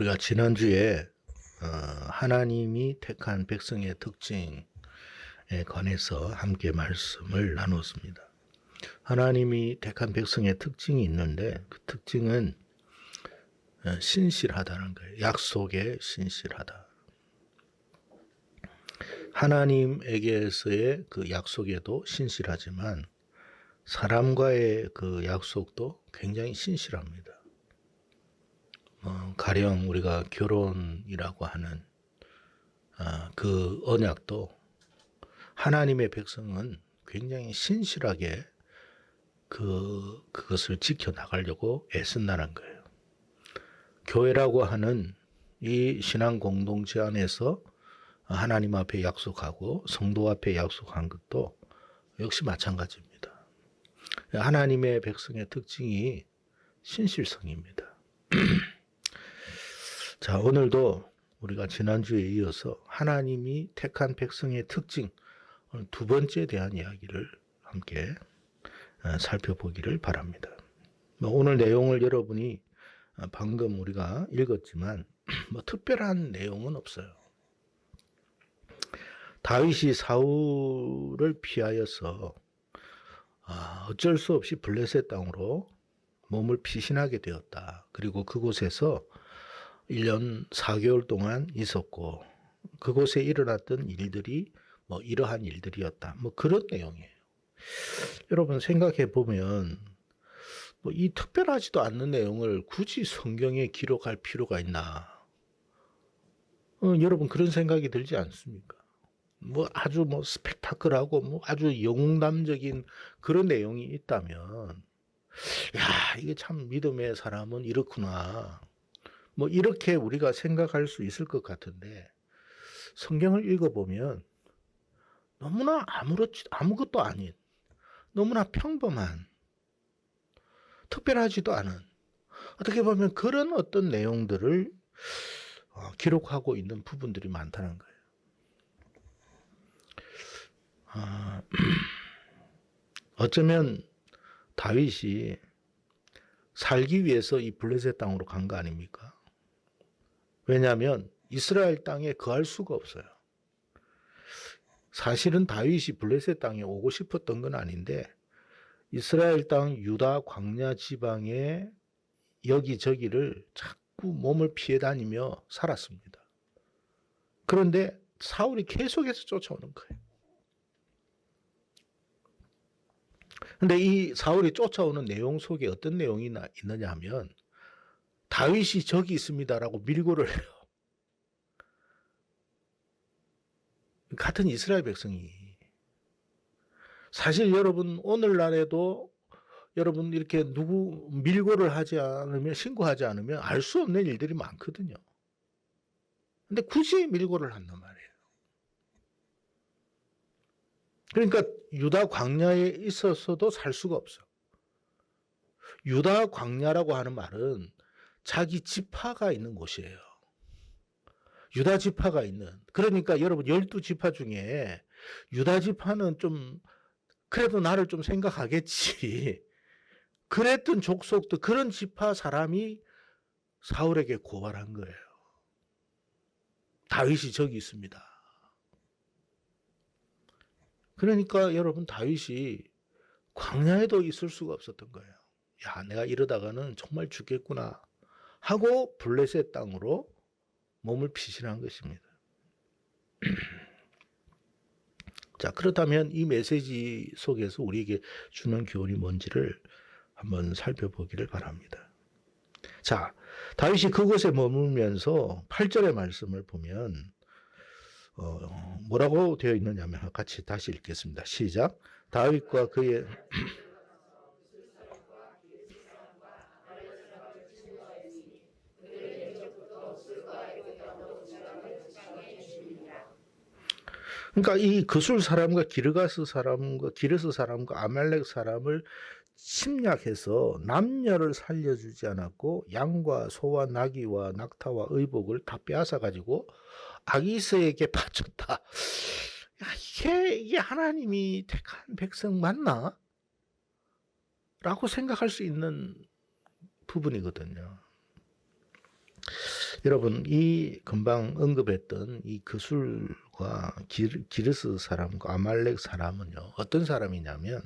우리가 지난주에 하나님이 택한 백성의 특징에 관해서 함께 말씀을 나눴습니다. 하나님이 택한 백성의 특징이 있는데 그 특징은 신실하다는 거예요. 약속에 신실하다. 하나님에게서의 그 약속에도 신실하지만 사람과의 그 약속도 굉장히 신실합니다. 가령 우리가 결혼이라고 하는 그 언약도 하나님의 백성은 굉장히 신실하게 그것을 지켜나가려고 애쓴다는 거예요. 교회라고 하는 이 신앙 공동체 안에서 하나님 앞에 약속하고 성도 앞에 약속한 것도 역시 마찬가지입니다. 하나님의 백성의 특징이 신실성입니다. 자, 오늘도 우리가 지난주에 이어서 하나님이 택한 백성의 특징, 오늘 두 번째에 대한 이야기를 함께 살펴보기를 바랍니다. 오늘 내용을 여러분이 방금 우리가 읽었지만 특별한 내용은 없어요. 다윗이 사울을 피하여서 어쩔 수 없이 블레셋 땅으로 몸을 피신하게 되었다. 그리고 그곳에서 1년 4개월 동안 있었고 그곳에 일어났던 일들이 이러한 일들이었다. 그런 내용이에요. 여러분 생각해 보면 이 특별하지도 않는 내용을 굳이 성경에 기록할 필요가 있나? 여러분 그런 생각이 들지 않습니까? 아주 스펙타클하고 아주 영웅담적인 그런 내용이 있다면 야, 이게 참 믿음의 사람은 이렇구나. 이렇게 우리가 생각할 수 있을 것 같은데 성경을 읽어보면 너무나 아무것도 아닌 너무나 평범한 특별하지도 않은 어떻게 보면 그런 어떤 내용들을 기록하고 있는 부분들이 많다는 거예요. 어쩌면 다윗이 살기 위해서 이 블레셋 땅으로 간 거 아닙니까? 왜냐하면 이스라엘 땅에 거할 수가 없어요. 사실은 다윗이 블레셋 땅에 오고 싶었던 건 아닌데 이스라엘 땅 유다 광야 지방의 여기저기를 자꾸 몸을 피해 다니며 살았습니다. 그런데 사울이 계속해서 쫓아오는 거예요. 근데 이 사울이 쫓아오는 내용 속에 어떤 내용이 있느냐 하면 다윗이 저기 있습니다라고 밀고를 해요. 같은 이스라엘 백성이. 사실 여러분 오늘날에도 여러분 이렇게 누구 밀고를 하지 않으면 신고하지 않으면 알 수 없는 일들이 많거든요. 근데 굳이 밀고를 한단 말이에요. 그러니까 유다 광야에 있어서도 살 수가 없어. 유다 광야라고 하는 말은 자기 지파가 있는 곳이에요. 유다 지파가 있는. 그러니까 여러분 12지파 중에 유다 지파는 좀 그래도 나를 좀 생각하겠지. 그랬던 족속도 그런 지파 사람이 사울에게 고발한 거예요. 다윗이 저기 있습니다. 그러니까 여러분 다윗이 광야에도 있을 수가 없었던 거예요. 야, 내가 이러다가는 정말 죽겠구나 하고 블레셋 땅으로 몸을 피신한 것입니다. 자, 그렇다면 이 메시지 속에서 우리에게 주는 교훈이 뭔지를 한번 살펴보기를 바랍니다. 자, 다윗이 그곳에 머물면서 8절의 말씀을 보면 뭐라고 되어 있느냐면 같이 다시 읽겠습니다. 시작. 다윗과 그의 그러니까 이 그술 사람과 기르가스 사람과 기르스 사람과 아말렉 사람을 침략해서 남녀를 살려주지 않았고 양과 소와 나귀와 낙타와 의복을 다 빼앗아 가지고 아기스에게 바쳤다. 야, 이게 하나님이 택한 백성 맞나? 라고 생각할 수 있는 부분이거든요. 여러분, 이 금방 언급했던 이 그술과 기르스 사람과 아말렉 사람은요, 어떤 사람이냐면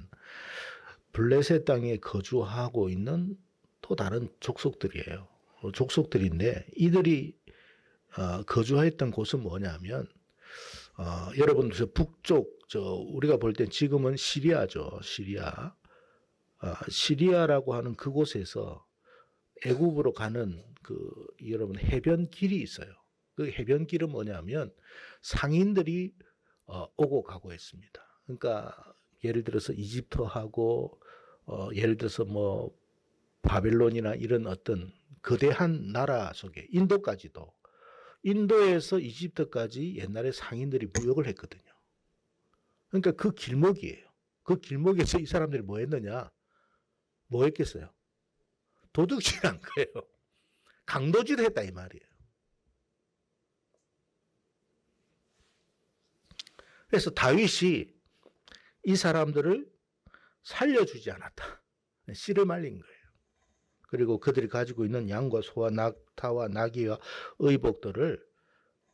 블레셋 땅에 거주하고 있는 또 다른 족속들이에요. 족속들인데 이들이 거주했던 곳은 뭐냐면 여러분 저 북쪽 저 우리가 볼 땐 지금은 시리아죠. 시리아. 시리아라고 하는 그곳에서 애굽으로 가는 그 여러분 해변길이 있어요. 그 해변길은 뭐냐면 상인들이 오고 가고 했습니다. 그러니까 예를 들어서 이집트하고 예를 들어서 뭐 바벨론이나 이런 어떤 거대한 나라 속에 인도까지도 인도에서 이집트까지 옛날에 상인들이 무역을 했거든요. 그러니까 그 길목이에요. 그 길목에서 이 사람들이 뭐 했느냐? 뭐 했겠어요? 도둑질한 거예요. 강도질 했다 이 말이에요. 그래서 다윗이 이 사람들을 살려주지 않았다. 씨를 말린 거예요. 그리고 그들이 가지고 있는 양과 소와 낙타와 나귀와 의복들을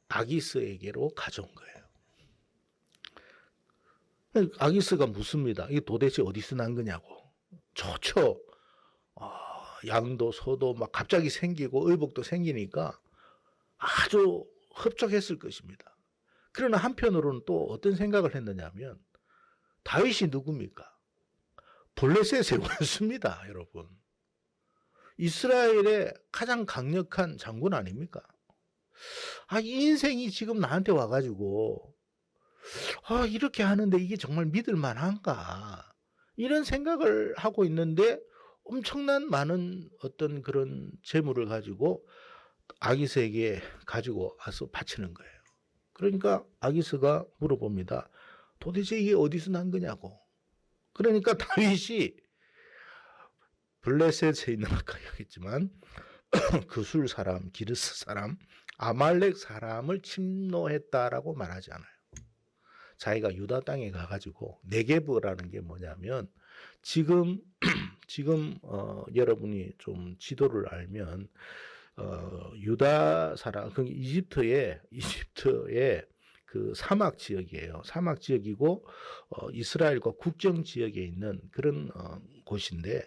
아기스에게로 가져온 거예요. 아기스가 묻습니다. 이게 도대체 어디서 난 거냐고. 좋죠. 양도 소도 막 갑자기 생기고 의복도 생기니까 아주 흡족했을 것입니다. 그러나 한편으로는 또 어떤 생각을 했느냐면 다윗이 누굽니까? 블레셋의 원수입니다, 여러분. 이스라엘의 가장 강력한 장군 아닙니까? 이 인생이 지금 나한테 와가지고 이렇게 하는데 이게 정말 믿을 만한가? 이런 생각을 하고 있는데 엄청난 많은 어떤 그런 재물을 가지고 아기스에게 가지고 와서 바치는 거예요. 그러니까 아기스가 물어봅니다. 도대체 이게 어디서 난 거냐고. 그러니까 다윗이 블레셋에 있는 아까 얘기했지만 그술 사람, 기르스 사람, 아말렉 사람을 침노했다라고 말하지 않아요. 자기가 유다 땅에 가가지고 네게브라는 게 뭐냐면 지금 여러분이 좀 지도를 알면 유다 사람 그 이집트의 그 사막 지역이에요. 사막 지역이고 이스라엘과 국경 지역에 있는 그런 곳인데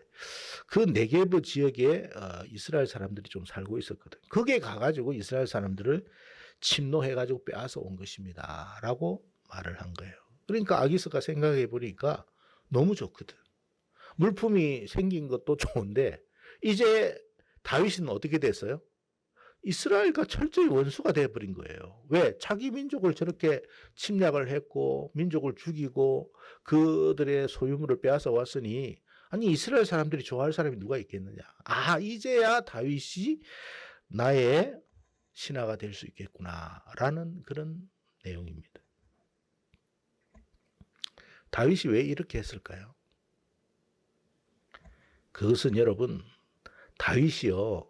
그 네게브 지역에 이스라엘 사람들이 좀 살고 있었거든. 거기에 가가지고 이스라엘 사람들을 침노해가지고 빼앗아 온 것입니다라고 말을 한 거예요. 그러니까 아기스가 생각해 보니까 너무 좋거든. 물품이 생긴 것도 좋은데 이제 다윗은 어떻게 됐어요? 이스라엘과 철저히 원수가 되어버린 거예요. 왜? 자기 민족을 저렇게 침략을 했고 민족을 죽이고 그들의 소유물을 빼앗아 왔으니 아니 이스라엘 사람들이 좋아할 사람이 누가 있겠느냐. 이제야 다윗이 나의 신하가 될 수 있겠구나라는 그런 내용입니다. 다윗이 왜 이렇게 했을까요? 그것은 여러분 다윗이요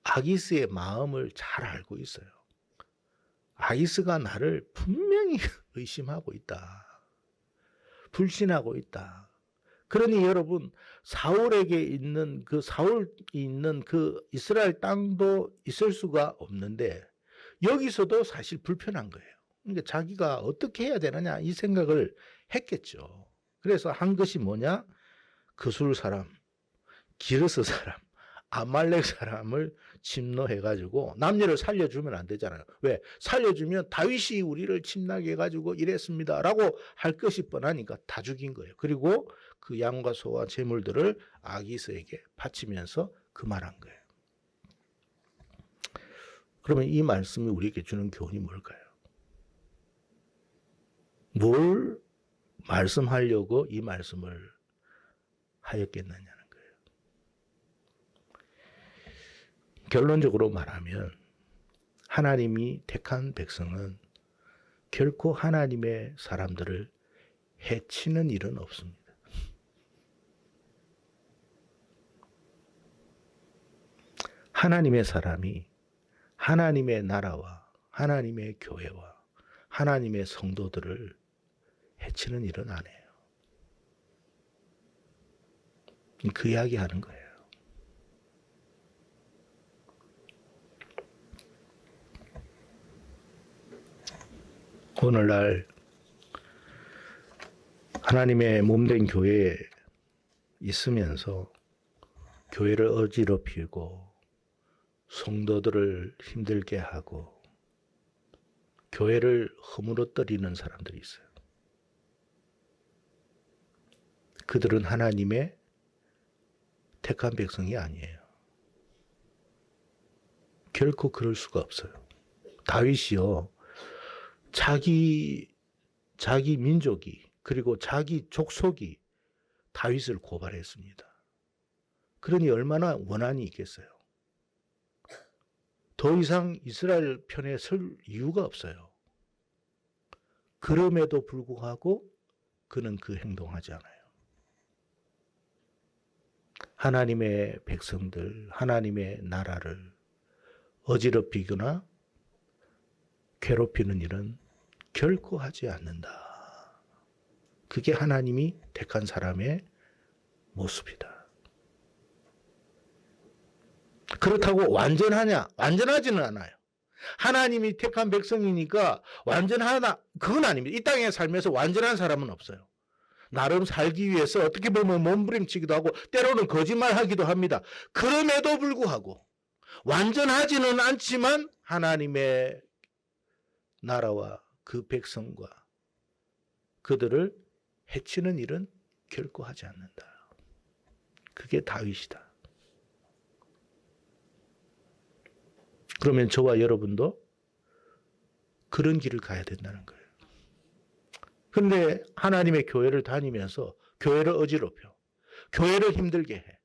아기스의 마음을 잘 알고 있어요. 아기스가 나를 분명히 의심하고 있다. 불신하고 있다. 그러니 여러분 사울이 있는 그 이스라엘 땅도 있을 수가 없는데 여기서도 사실 불편한 거예요. 그러니까 자기가 어떻게 해야 되느냐 이 생각을 했겠죠. 그래서 한 것이 뭐냐? 그술 사람, 기르스 사람, 아말렉 사람을 침노해가지고 남녀를 살려주면 안 되잖아요. 왜? 살려주면 다윗이 우리를 침략해가지고 이랬습니다라고 할 것이 뻔하니까 다 죽인 거예요. 그리고 그 양과 소와 재물들을 아기스에게 바치면서 그 말한 거예요. 그러면 이 말씀이 우리에게 주는 교훈이 뭘까요? 뭘 말씀하려고 이 말씀을 하였겠느냐는 거예요. 결론적으로 말하면 하나님이 택한 백성은 결코 하나님의 사람들을 해치는 일은 없습니다. 하나님의 사람이 하나님의 나라와 하나님의 교회와 하나님의 성도들을 해치는 일은 안 해요. 그 이야기 하는 거예요. 오늘날 하나님의 몸된 교회에 있으면서 교회를 어지럽히고 성도들을 힘들게 하고 교회를 허물어뜨리는 사람들이 있어요. 그들은 하나님의 택한 백성이 아니에요. 결코 그럴 수가 없어요. 다윗이요, 자기 민족이 그리고 자기 족속이 다윗을 고발했습니다. 그러니 얼마나 원한이 있겠어요. 더 이상 이스라엘 편에 설 이유가 없어요. 그럼에도 불구하고 그는 그 행동하지 않아요. 하나님의 백성들, 하나님의 나라를 어지럽히거나 괴롭히는 일은 결코 하지 않는다. 그게 하나님이 택한 사람의 모습이다. 그렇다고 완전하냐? 완전하지는 않아요. 하나님이 택한 백성이니까 완전하다, 그건 아닙니다. 이 땅에 살면서 완전한 사람은 없어요. 나름 살기 위해서 어떻게 보면 몸부림치기도 하고 때로는 거짓말하기도 합니다. 그럼에도 불구하고 완전하지는 않지만 하나님의 나라와 그 백성과 그들을 해치는 일은 결코 하지 않는다. 그게 다윗이다. 그러면 저와 여러분도 그런 길을 가야 된다는 거예요. 그런데 하나님의 교회를 다니면서 교회를 어지럽혀, 교회를 힘들게 해.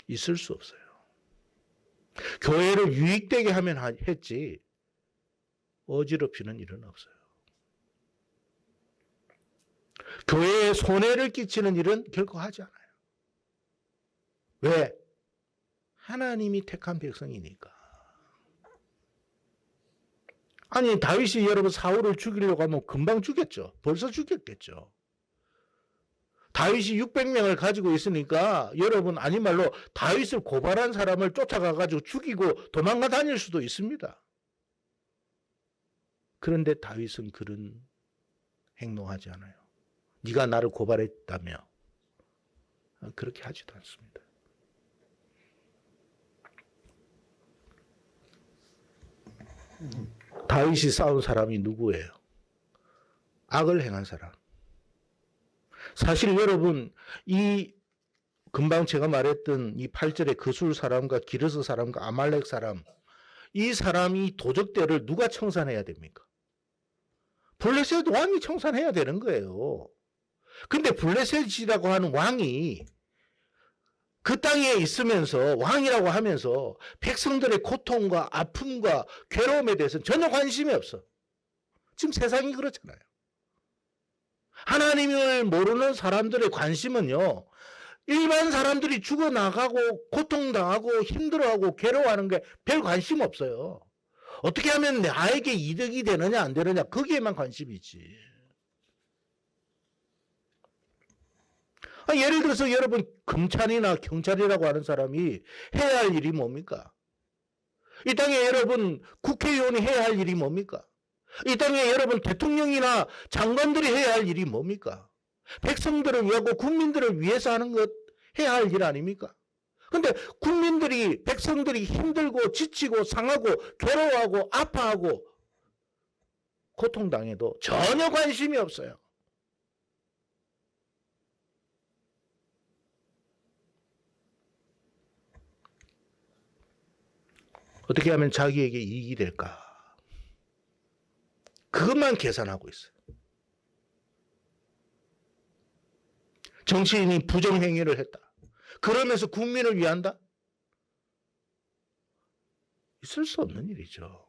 있을 수 없어요. 교회를 유익되게 하면 했지 어지럽히는 일은 없어요. 교회에 손해를 끼치는 일은 결코 하지 않아요. 왜? 하나님이 택한 백성이니까. 아니, 다윗이 여러분 사울을 죽이려고 하면 금방 죽였죠. 벌써 죽였겠죠. 다윗이 600명을 가지고 있으니까 여러분 아닌 말로 다윗을 고발한 사람을 쫓아가가지고 죽이고 도망가 다닐 수도 있습니다. 그런데 다윗은 그런 행동하지 않아요. 네가 나를 고발했다며. 그렇게 하지도 않습니다. 다윗이 싸운 사람이 누구예요? 악을 행한 사람. 사실 여러분, 이 금방 제가 말했던 이 8절의 그술 사람과 기르스 사람과 아말렉 사람, 이 사람이 도적대를 누가 청산해야 됩니까? 블레셋 왕이 청산해야 되는 거예요. 근데 블레셋이라고 하는 왕이 그 땅에 있으면서 왕이라고 하면서 백성들의 고통과 아픔과 괴로움에 대해서는 전혀 관심이 없어. 지금 세상이 그렇잖아요. 하나님을 모르는 사람들의 관심은요, 일반 사람들이 죽어나가고 고통당하고 힘들어하고 괴로워하는 게 별 관심 없어요. 어떻게 하면 나에게 이득이 되느냐 안 되느냐 거기에만 관심이 있지. 예를 들어서 여러분 검찰이나 경찰이라고 하는 사람이 해야 할 일이 뭡니까? 이 땅에 여러분 국회의원이 해야 할 일이 뭡니까? 이 땅에 여러분 대통령이나 장관들이 해야 할 일이 뭡니까? 백성들을 위하고 국민들을 위해서 하는 것 해야 할 일 아닙니까? 근데 국민들이 백성들이 힘들고 지치고 상하고 괴로워하고 아파하고 고통당해도 전혀 관심이 없어요. 어떻게 하면 자기에게 이익이 될까? 그것만 계산하고 있어요. 정치인이 부정행위를 했다. 그러면서 국민을 위한다? 있을 수 없는 일이죠.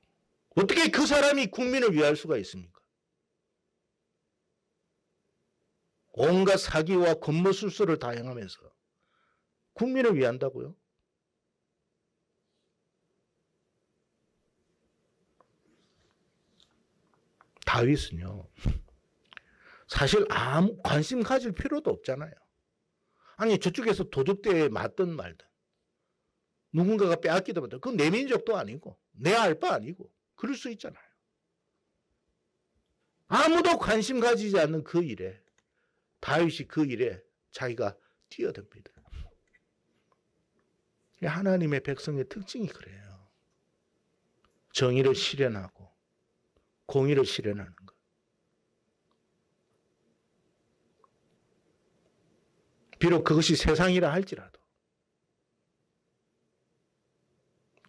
어떻게 그 사람이 국민을 위할 수가 있습니까? 온갖 사기와 권모술수를 다 행하면서 국민을 위한다고요? 다윗은요, 사실 아무 관심 가질 필요도 없잖아요. 아니, 저쪽에서 도적대에 맞든 말든 누군가가 빼앗기든 말든 그건 내 민족도 아니고 내 알 바 아니고. 그럴 수 있잖아요. 아무도 관심 가지지 않는 그 일에, 다윗이 그 일에 자기가 뛰어듭니다. 하나님의 백성의 특징이 그래요. 정의를 실현하고 공의를 실현하는 것. 비록 그것이 세상이라 할지라도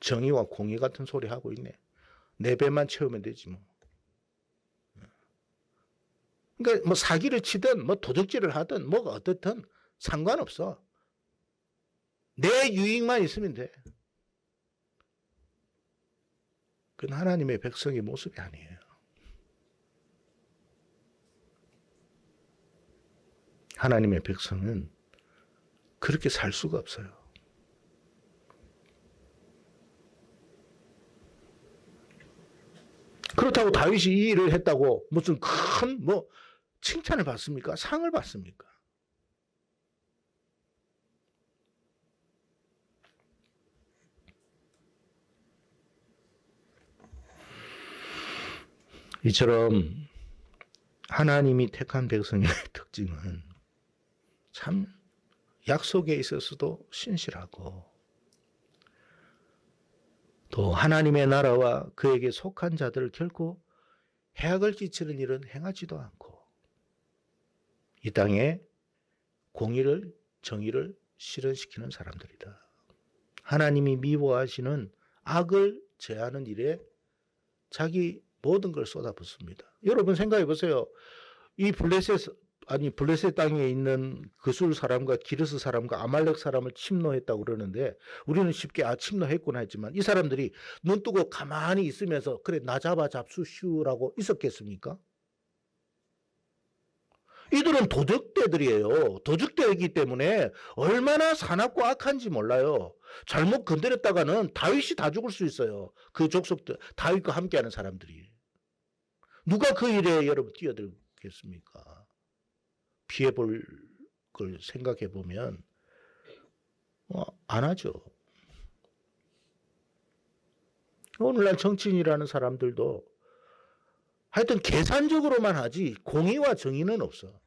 정의와 공의 같은 소리 하고 있네. 내 배만 채우면 되지 뭐. 그러니까 뭐 사기를 치든 뭐 도둑질을 하든 뭐가 어떻든 상관없어. 내 유익만 있으면 돼. 그건 하나님의 백성의 모습이 아니에요. 하나님의 백성은 그렇게 살 수가 없어요. 그렇다고 다윗이 이 일을 했다고 무슨 큰 뭐 칭찬을 받습니까? 상을 받습니까? 이처럼 하나님이 택한 백성의 특징은 참 약속에 있어서도 신실하고 또 하나님의 나라와 그에게 속한 자들을 결코 해악을 끼치는 일은 행하지도 않고 이 땅에 공의를 정의를 실현시키는 사람들이다. 하나님이 미워하시는 악을 제하는 일에 자기 모든 걸 쏟아붓습니다. 여러분 생각해 보세요. 이 블레셋 땅에 있는 그술 사람과 기르스 사람과 아말렉 사람을 침노했다고 그러는데 우리는 쉽게 침노했구나 했지만 이 사람들이 눈 뜨고 가만히 있으면서 그래 나 잡수시우라고 있었겠습니까? 이들은 도적대들이에요. 도적대이기 때문에 얼마나 사납고 악한지 몰라요. 잘못 건드렸다가는 다윗이 다 죽을 수 있어요. 그 족속들, 다윗과 함께하는 사람들이. 누가 그 일에 여러분 뛰어들겠습니까? 피해볼 걸 생각해 보면 안 하죠. 오늘날 정치인이라는 사람들도 하여튼 계산적으로만 하지 공의와 정의는 없어.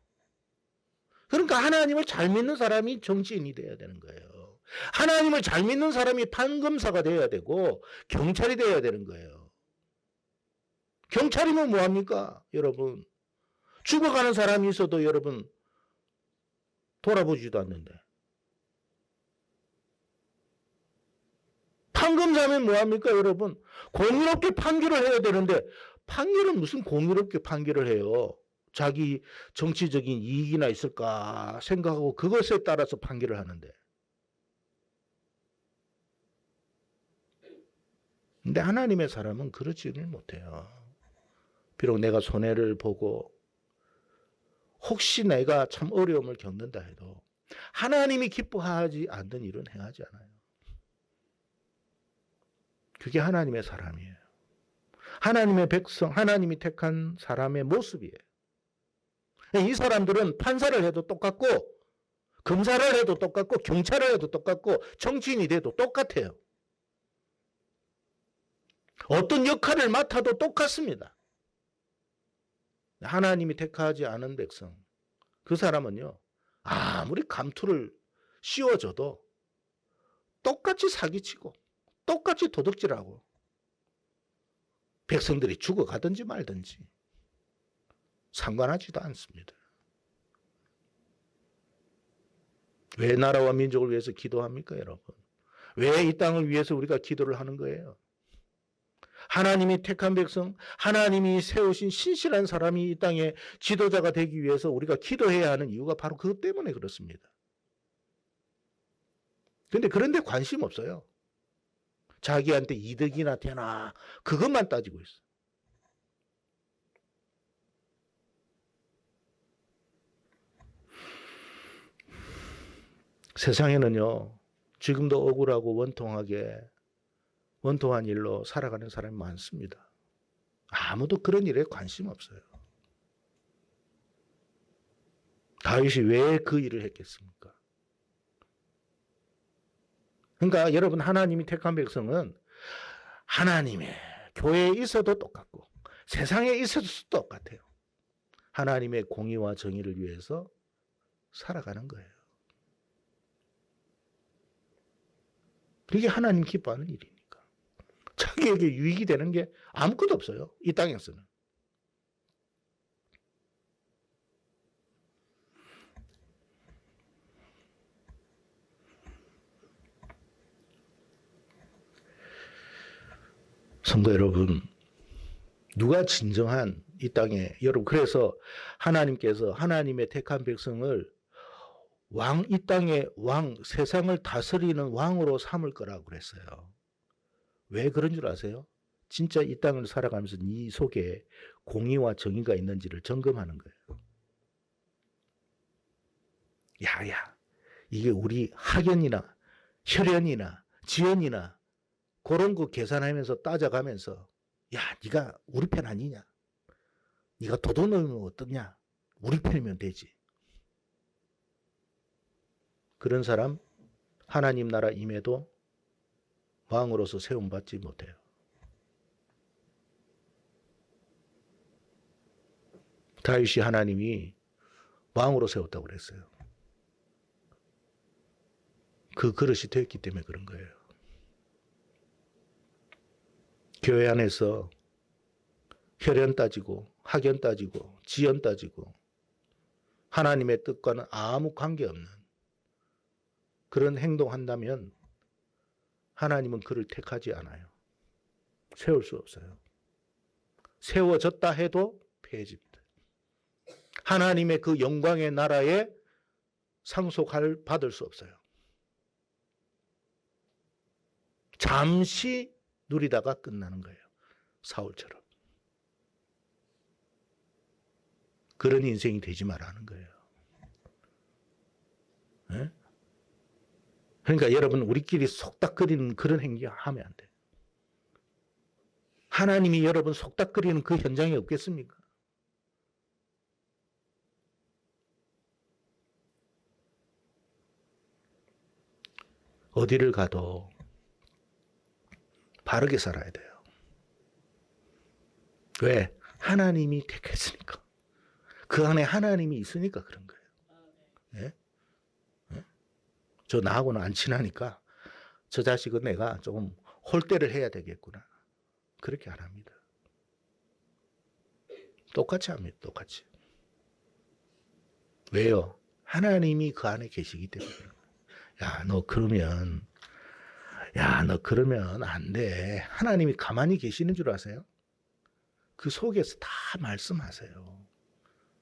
그러니까 하나님을 잘 믿는 사람이 정치인이 돼야 되는 거예요. 하나님을 잘 믿는 사람이 판검사가 돼야 되고 경찰이 돼야 되는 거예요. 경찰이면 뭐합니까? 여러분 죽어가는 사람이 있어도 여러분 돌아보지도 않는데 판검사면 뭐합니까? 여러분 공의롭게 판결을 해야 되는데 판결은 무슨 공의롭게 판결을 해요? 자기 정치적인 이익이나 있을까 생각하고 그것에 따라서 판결을 하는데 근데 하나님의 사람은 그러지를 못해요. 비록 내가 손해를 보고 혹시 내가 참 어려움을 겪는다 해도 하나님이 기뻐하지 않는 일은 행하지 않아요. 그게 하나님의 사람이에요. 하나님의 백성, 하나님이 택한 사람의 모습이에요. 이 사람들은 판사를 해도 똑같고 검사를 해도 똑같고 경찰을 해도 똑같고 정치인이 돼도 똑같아요. 어떤 역할을 맡아도 똑같습니다. 하나님이 택하지 않은 백성, 그 사람은요 아무리 감투를 씌워줘도 똑같이 사기치고 똑같이 도둑질하고 백성들이 죽어가든지 말든지 상관하지도 않습니다. 왜 나라와 민족을 위해서 기도합니까, 여러분? 왜 이 땅을 위해서 우리가 기도를 하는 거예요? 하나님이 택한 백성, 하나님이 세우신 신실한 사람이 이 땅에 지도자가 되기 위해서 우리가 기도해야 하는 이유가 바로 그것 때문에 그렇습니다. 그런데 관심 없어요. 자기한테 이득이나 되나 그것만 따지고 있어. 세상에는요 지금도 억울하고 원통한 일로 살아가는 사람이 많습니다. 아무도 그런 일에 관심 없어요. 다윗이 왜 그 일을 했겠습니까? 그러니까 여러분 하나님이 택한 백성은 하나님의 교회에 있어도 똑같고 세상에 있어도 똑같아요. 하나님의 공의와 정의를 위해서 살아가는 거예요. 그게 하나님 기뻐하는 일이니까. 자기에게 유익이 되는 게 아무것도 없어요. 이 땅에서는. 성도 여러분, 누가 진정한 이 땅에, 여러분, 그래서 하나님께서 하나님의 택한 백성을 이 땅의 왕, 세상을 다스리는 왕으로 삼을 거라고 그랬어요. 왜 그런 줄 아세요? 진짜 이 땅을 살아가면서 네 속에 공의와 정의가 있는지를 점검하는 거예요. 야야, 이게 우리 학연이나 혈연이나 지연이나 그런 거 계산하면서 따져가면서 야, 네가 우리 편 아니냐? 네가 도둑놈이면 어떠냐? 우리 편이면 되지. 그런 사람 하나님 나라 임해도 왕으로서 세움받지 못해요. 다윗이 하나님이 왕으로 세웠다고 그랬어요. 그 그릇이 됐기 때문에 그런 거예요. 교회 안에서 혈연 따지고 학연 따지고 지연 따지고 하나님의 뜻과는 아무 관계없는 그런 행동한다면 하나님은 그를 택하지 않아요. 세울 수 없어요. 세워졌다 해도 폐해집니다. 하나님의 그 영광의 나라에 받을 수 없어요. 잠시 누리다가 끝나는 거예요. 사울처럼. 그런 인생이 되지 말라는 거예요. 네? 그러니까 여러분 우리끼리 속닥거리는 그런 행위 하면 안 돼요. 하나님이 여러분 속닥거리는 그 현장이 없겠습니까? 어디를 가도 바르게 살아야 돼요. 왜? 하나님이 택했으니까. 그 안에 하나님이 있으니까 그런 거예요. 네? 네? 저 나하고는 안 친하니까 저 자식은 내가 조금 홀대를 해야 되겠구나. 그렇게 안 합니다. 똑같이 합니다. 똑같이. 왜요? 하나님이 그 안에 계시기 때문에. 야, 너 그러면 안 돼. 하나님이 가만히 계시는 줄 아세요? 그 속에서 다 말씀하세요.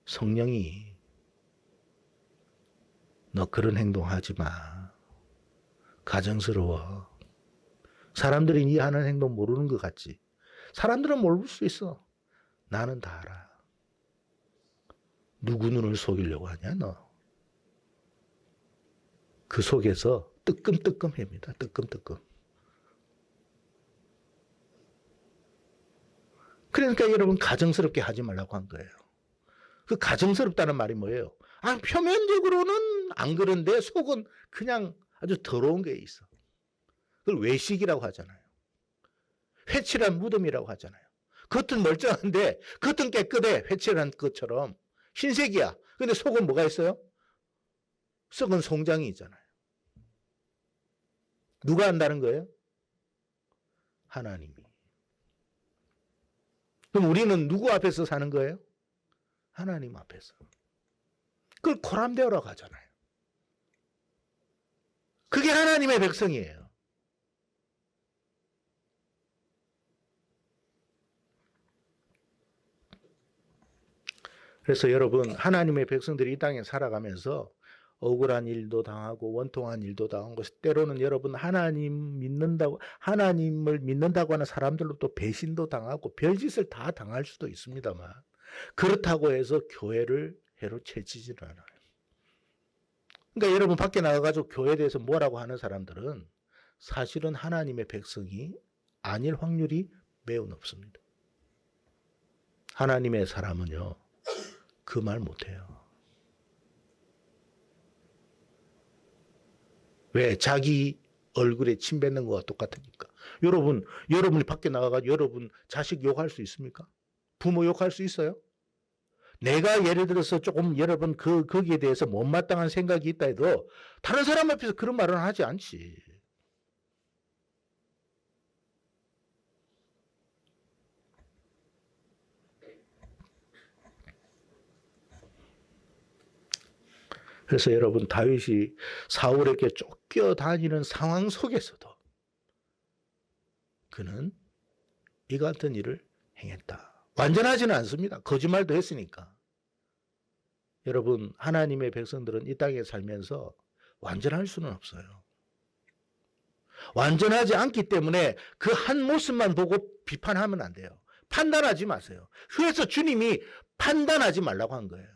성령이 너 그런 행동하지 마. 가정스러워. 사람들이 네 하는 행동 모르는 것 같지? 사람들은 모를 수 있어. 나는 다 알아. 누구 눈을 속이려고 하냐 너. 그 속에서 뜨끔뜨끔합니다. 뜨끔뜨끔. 그러니까 여러분 가정스럽게 하지 말라고 한 거예요. 그 가정스럽다는 말이 뭐예요? 아, 표면적으로는 안 그런데 속은 그냥 아주 더러운 게 있어. 그걸 외식이라고 하잖아요. 회칠한 무덤이라고 하잖아요. 겉은 멀쩡한데 겉은 깨끗해. 회칠한 것처럼 흰색이야. 근데 속은 뭐가 있어요? 썩은 송장이 있잖아요. 누가 한다는 거예요? 하나님이. 그럼 우리는 누구 앞에서 사는 거예요? 하나님 앞에서. 그걸 고람되어라고 하잖아요. 그게 하나님의 백성이에요. 그래서 여러분 하나님의 백성들이 이 땅에 살아가면서 억울한 일도 당하고 원통한 일도 당하고 때로는 여러분 하나님을 믿는다고 하는 사람들로 또 배신도 당하고 별짓을 다 당할 수도 있습니다만 그렇다고 해서 교회를 해로 채치지는 않아요. 그러니까 여러분 밖에 나가가지고 교회에 대해서 뭐라고 하는 사람들은 사실은 하나님의 백성이 아닐 확률이 매우 높습니다. 하나님의 사람은요 그 말 못해요. 왜? 자기 얼굴에 침 뱉는 거와 똑같으니까. 여러분이 밖에 나가가지고 여러분 자식 욕할 수 있습니까? 부모 욕할 수 있어요? 내가 예를 들어서 조금 여러분 거기에 대해서 못마땅한 생각이 있다 해도 다른 사람 앞에서 그런 말은 하지 않지. 그래서 여러분 다윗이 사울에게 쫓겨다니는 상황 속에서도 그는 이 같은 일을 행했다. 완전하지는 않습니다. 거짓말도 했으니까. 여러분 하나님의 백성들은 이 땅에 살면서 완전할 수는 없어요. 완전하지 않기 때문에 그 한 모습만 보고 비판하면 안 돼요. 판단하지 마세요. 그래서 주님이 판단하지 말라고 한 거예요.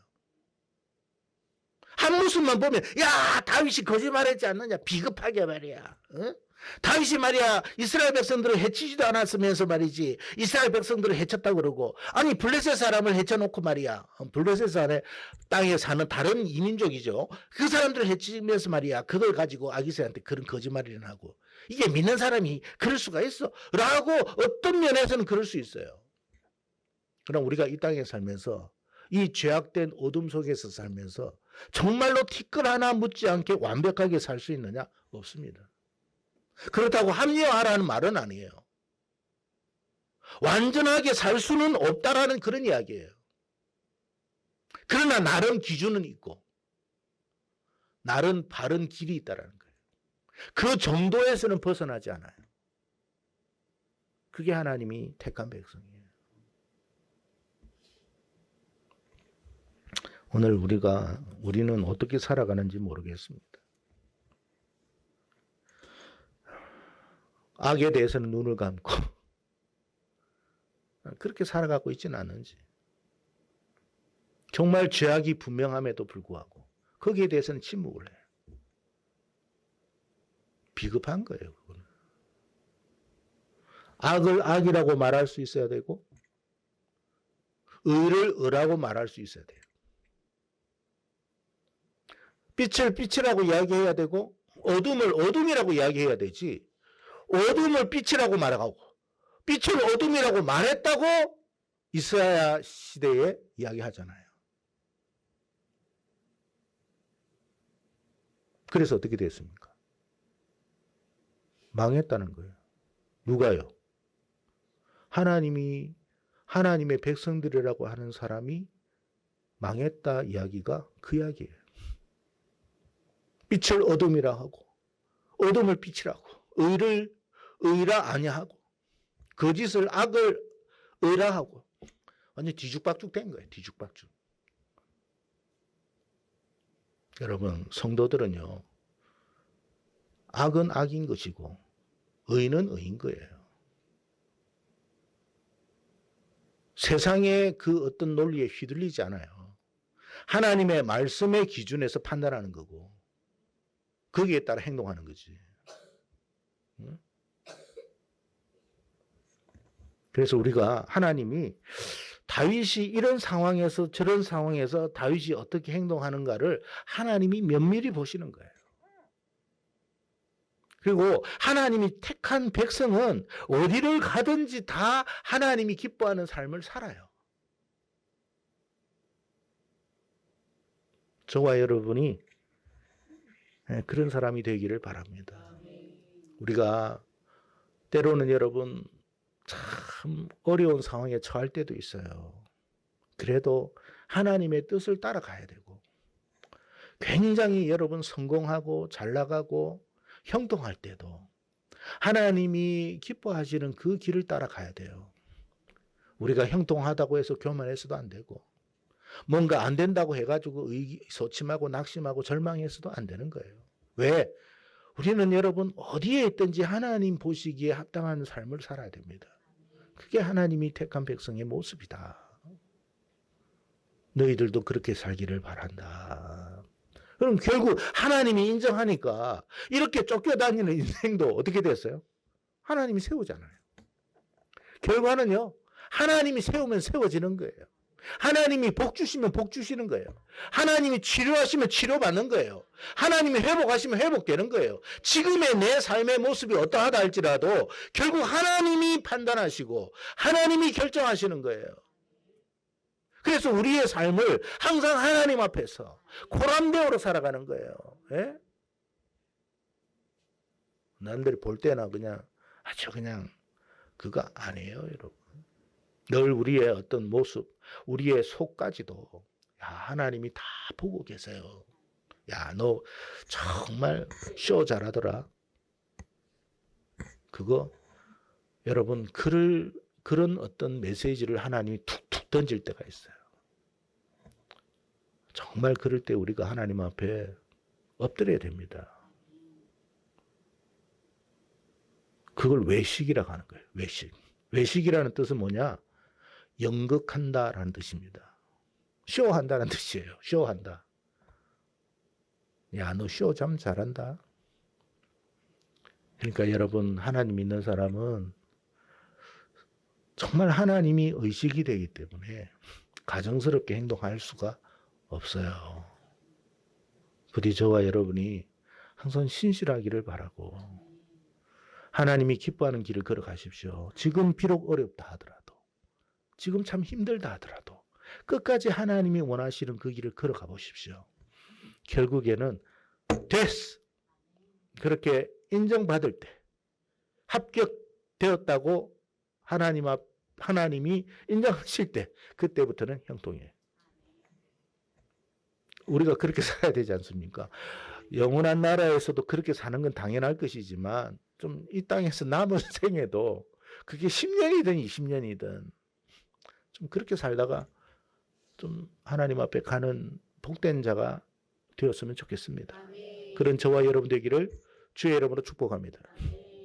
한 모습만 보면 야 다윗이 거짓말했지 않느냐 비겁하게 말이야. 어? 다윗이 말이야 이스라엘 백성들을 해치지도 않았으면서 말이지 이스라엘 백성들을 해쳤다고 그러고 아니 블레셋 사람을 해쳐놓고 말이야 블레셋 안에 땅에 사는 다른 이민족이죠. 그 사람들을 해치면서 말이야 그걸 가지고 아기새한테 그런 거짓말이나 하고 이게 믿는 사람이 그럴 수가 있어 라고 어떤 면에서는 그럴 수 있어요. 그럼 우리가 이 땅에 살면서 이 죄악된 어둠 속에서 살면서 정말로 티끌 하나 묻지 않게 완벽하게 살 수 있느냐? 없습니다. 그렇다고 합리화하라는 말은 아니에요. 완전하게 살 수는 없다라는 그런 이야기예요. 그러나 나름 기준은 있고 나름 바른 길이 있다라는 거예요. 그 정도에서는 벗어나지 않아요. 그게 하나님이 택한 백성이에요. 오늘 우리는 어떻게 살아가는지 모르겠습니다. 악에 대해서는 눈을 감고 그렇게 살아가고 있지는 않은지 정말 죄악이 분명함에도 불구하고 거기에 대해서는 침묵을 해요. 비겁한 거예요. 그거는. 악을 악이라고 말할 수 있어야 되고 의를 의라고 말할 수 있어야 돼요. 빛을 빛이라고 이야기해야 되고 어둠을 어둠이라고 이야기해야 되지 어둠을 빛이라고 말하고 빛을 어둠이라고 말했다고 이사야 시대에 이야기하잖아요. 그래서 어떻게 됐습니까? 망했다는 거예요. 누가요? 하나님의 백성들이라고 하는 사람이 망했다 이야기가 그 이야기예요. 빛을 어둠이라 하고 어둠을 빛이라고 의를 의라 아니하고 거짓을 악을 의라 하고 완전 뒤죽박죽 된 거예요. 뒤죽박죽. 여러분 성도들은요. 악은 악인 것이고 의는 의인 거예요. 세상의 그 어떤 논리에 휘둘리지 않아요. 하나님의 말씀의 기준에서 판단하는 거고 거기에 따라 행동하는 거지. 그래서 우리가 하나님이 다윗이 이런 상황에서 저런 상황에서 다윗이 어떻게 행동하는가를 하나님이 면밀히 보시는 거예요. 그리고 하나님이 택한 백성은 어디를 가든지 다 하나님이 기뻐하는 삶을 살아요. 저와 여러분이 그런 사람이 되기를 바랍니다. 우리가 때로는 여러분 참 어려운 상황에 처할 때도 있어요. 그래도 하나님의 뜻을 따라가야 되고 굉장히 여러분 성공하고 잘 나가고 형통할 때도 하나님이 기뻐하시는 그 길을 따라가야 돼요. 우리가 형통하다고 해서 교만해서도 안 되고 뭔가 안 된다고 해가지고 소침하고 낙심하고 절망해서도 안 되는 거예요. 왜? 우리는 여러분 어디에 있든지 하나님 보시기에 합당한 삶을 살아야 됩니다. 그게 하나님이 택한 백성의 모습이다. 너희들도 그렇게 살기를 바란다. 그럼 결국 하나님이 인정하니까 이렇게 쫓겨다니는 인생도 어떻게 됐어요? 하나님이 세우잖아요. 결과는요. 하나님이 세우면 세워지는 거예요. 하나님이 복 주시면 복 주시는 거예요. 하나님이 치료하시면 치료받는 거예요. 하나님이 회복하시면 회복되는 거예요. 지금의 내 삶의 모습이 어떠하다 할지라도 결국 하나님이 판단하시고 하나님이 결정하시는 거예요. 그래서 우리의 삶을 항상 하나님 앞에서 코람대오로 살아가는 거예요. 예? 남들이 볼 때나 그냥 아주 그냥 그거 아니에요, 여러분. 늘 우리의 어떤 모습, 우리의 속까지도 야, 하나님이 다 보고 계세요. 야, 너 정말 쇼 잘하더라. 그거 여러분 그런 어떤 메시지를 하나님이 툭툭 던질 때가 있어요. 정말 그럴 때 우리가 하나님 앞에 엎드려야 됩니다. 그걸 외식이라고 하는 거예요. 외식. 외식이라는 뜻은 뭐냐? 연극한다라는 뜻입니다. 쇼한다는 뜻이에요. 쇼한다. 야, 너 쇼 참 잘한다. 그러니까 여러분, 하나님 믿는 사람은 정말 하나님이 의식이 되기 때문에 가정스럽게 행동할 수가 없어요. 부디 저와 여러분이 항상 신실하기를 바라고 하나님이 기뻐하는 길을 걸어가십시오. 지금 비록 어렵다 하더라도, 지금 참 힘들다 하더라도 끝까지 하나님이 원하시는 그 길을 걸어가 보십시오. 결국에는 됐어! 그렇게 인정받을 때, 합격되었다고 하나님이 인정하실 때, 그때부터는 형통이에요. 우리가 그렇게 살아야 되지 않습니까? 영원한 나라에서도 그렇게 사는 건 당연할 것이지만 좀 이 땅에서 남은 생에도 그게 10년이든 20년이든 좀 그렇게 살다가 좀 하나님 앞에 가는 복된 자가 되었으면 좋겠습니다. 그런 저와 여러분 되기를 주의 이름으로 축복합니다.